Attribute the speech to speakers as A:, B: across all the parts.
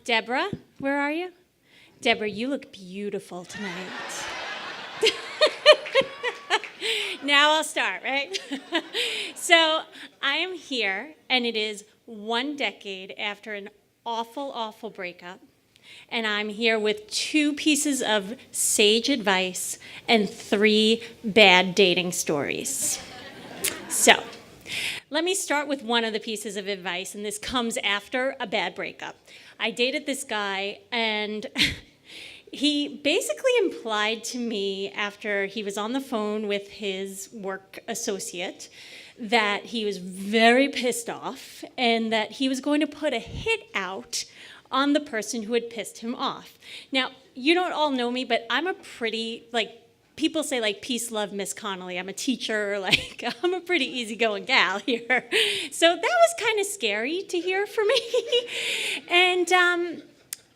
A: Deborah, where are you? Deborah, you look beautiful tonight. Now I'll start, right? So I am here, and it is 1 decade after an awful, awful breakup. And I'm here with 2 pieces of sage advice and 3 bad dating stories. So let me start with one of the pieces of advice, and this comes after a bad breakup. I dated this guy, and he basically implied to me after he was on the phone with his work associate that he was very pissed off and that he was going to put a hit out on the person who had pissed him off. Now, you don't all know me, but I'm a pretty, people say, peace, love, Miss Connolly. I'm a teacher, I'm a pretty easygoing gal here. So that was kind of scary to hear for me. And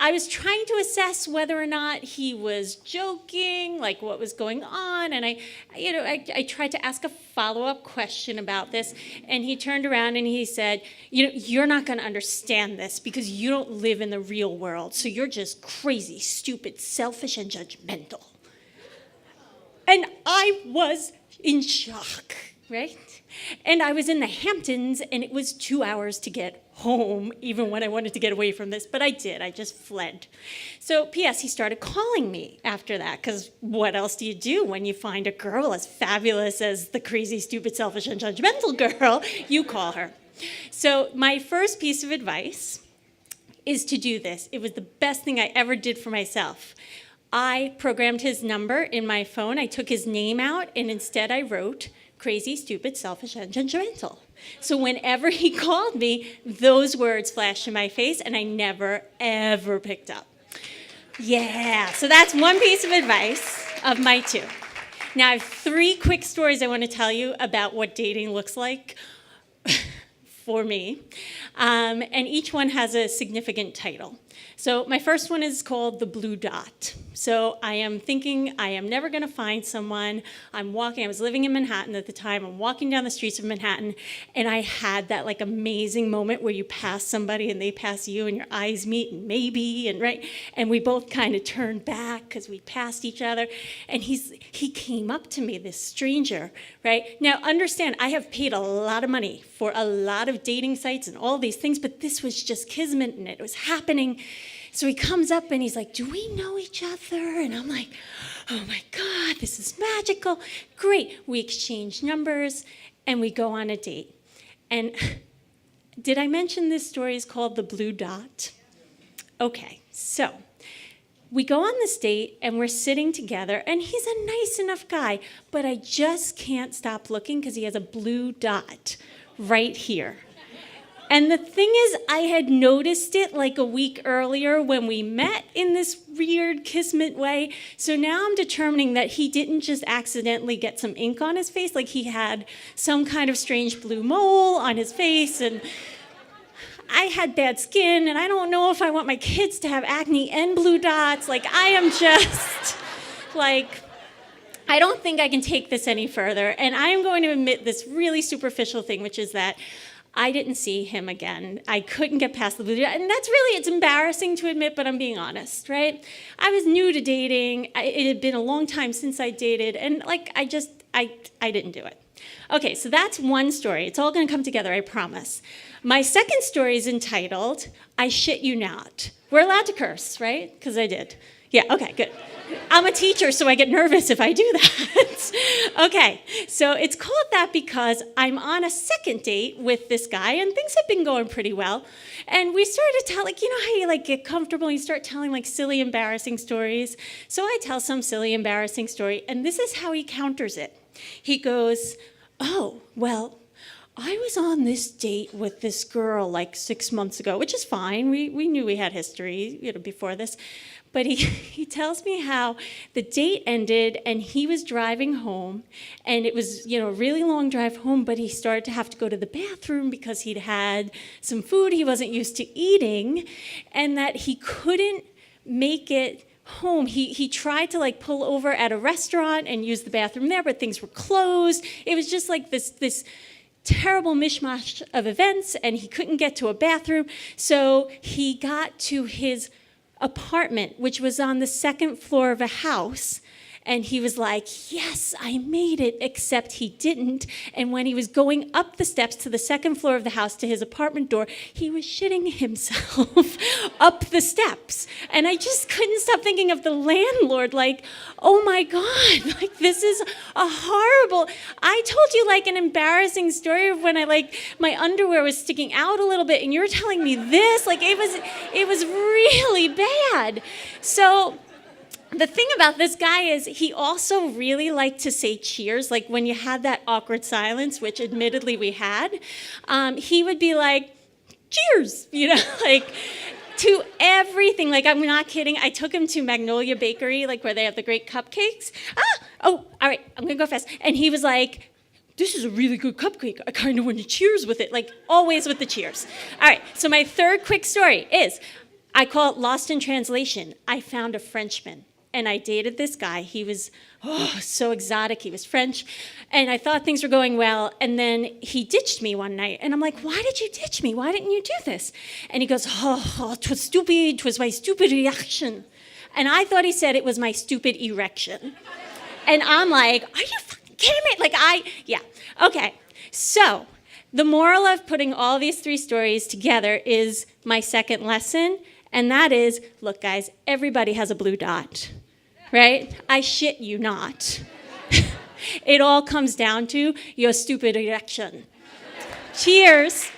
A: I was trying to assess whether or not he was joking, what was going on, and I tried to ask a follow-up question about this, and he turned around and he said, you're not going to understand this because you don't live in the real world, so you're just crazy, stupid, selfish, and judgmental. And I was in shock, right? And I was in the Hamptons, and it was 2 hours to get home, even when I wanted to get away from this, but I did. I just fled. So, P.S., he started calling me after that, because what else do you do when you find a girl as fabulous as the crazy, stupid, selfish, and judgmental girl? You call her. So my first piece of advice is to do this. It was the best thing I ever did for myself. I programmed his number in my phone. I took his name out, and instead I wrote, crazy, stupid, selfish, and judgmental. So whenever he called me, those words flashed in my face, and I never, ever picked up. Yeah, so that's one piece of advice of my 2. Now I have 3 quick stories I want to tell you about what dating looks like for me, and each one has a significant title. So my first one is called The Blue Dot. So I am thinking I am never going to find someone. I was living in Manhattan at the time. I'm walking down the streets of Manhattan, and I had that amazing moment where you pass somebody and they pass you and your eyes meet and maybe, and right? And we both kind of turned back because we passed each other. And he came up to me, this stranger, right? Now understand, I have paid a lot of money for a lot of dating sites and all these things, but this was just kismet and it was happening. So he comes up and he's like, do we know each other? And I'm like, oh my God, this is magical. Great. We exchange numbers and we go on a date. And did I mention this story is called The Blue Dot? Okay, so we go on this date and we're sitting together and he's a nice enough guy, but I just can't stop looking because he has a blue dot right here. And the thing is, I had noticed it a week earlier when we met in this weird kismet way. So now I'm determining that he didn't just accidentally get some ink on his face, he had some kind of strange blue mole on his face. And I had bad skin, and I don't know if I want my kids to have acne and blue dots. I am just, I don't think I can take this any further. And I am going to admit this really superficial thing, which is that I didn't see him again. I couldn't get past the blue dot. And it's embarrassing to admit, but I'm being honest, right? I was new to dating. It had been a long time since I dated. And I didn't do it. Okay, so that's one story. It's all going to come together, I promise. My second story is entitled, I Shit You Not. We're allowed to curse, right? Because I did. Yeah, okay, good. I'm a teacher, so I get nervous if I do that. Okay, so it's called that because I'm on a second date with this guy, and things have been going pretty well. And we started to tell, how you get comfortable and you start telling silly, embarrassing stories. So I tell some silly, embarrassing story, and this is how he counters it. He goes, oh, well, I was on this date with this girl 6 months ago, which is fine. We knew we had history, before this. But he tells me how the date ended and he was driving home, and it was, a really long drive home, but he started to have to go to the bathroom because he'd had some food he wasn't used to eating, and that he couldn't make it home. He tried to pull over at a restaurant and use the bathroom there, but things were closed. It was just this terrible mishmash of events, and he couldn't get to a bathroom. So he got to his apartment, which was on the second floor of a house. And he was like, yes, I made it, except he didn't. And when he was going up the steps to the second floor of the house to his apartment door, he was shitting himself up the steps. And I just couldn't stop thinking of the landlord, like, oh my God, like this is a horrible, I told you like an embarrassing story of when my underwear was sticking out a little bit and you're telling me this, like it was really bad. So the thing about this guy is he also really liked to say cheers. Like when you had that awkward silence, which admittedly we had, he would be like, cheers, like to everything. Like, I'm not kidding. I took him to Magnolia Bakery, like where they have the great cupcakes. All right, I'm going to go fast. And he was like, this is a really good cupcake. I kind of want to cheers with it. Like always with the cheers. All right, so my third quick story is, I call it Lost in Translation. I found a Frenchman. And I dated this guy. He was so exotic. He was French. And I thought things were going well. And then he ditched me one night. And I'm like, why did you ditch me? Why didn't you do this? And he goes, it was stupid. It was my stupid reaction. And I thought he said it was my stupid erection. And I'm like, are you fucking kidding me? Yeah. Okay. So the moral of putting all these three stories together is my second lesson. And that is, look, guys, everybody has a blue dot, right? I shit you not. It all comes down to your stupid erection. Cheers.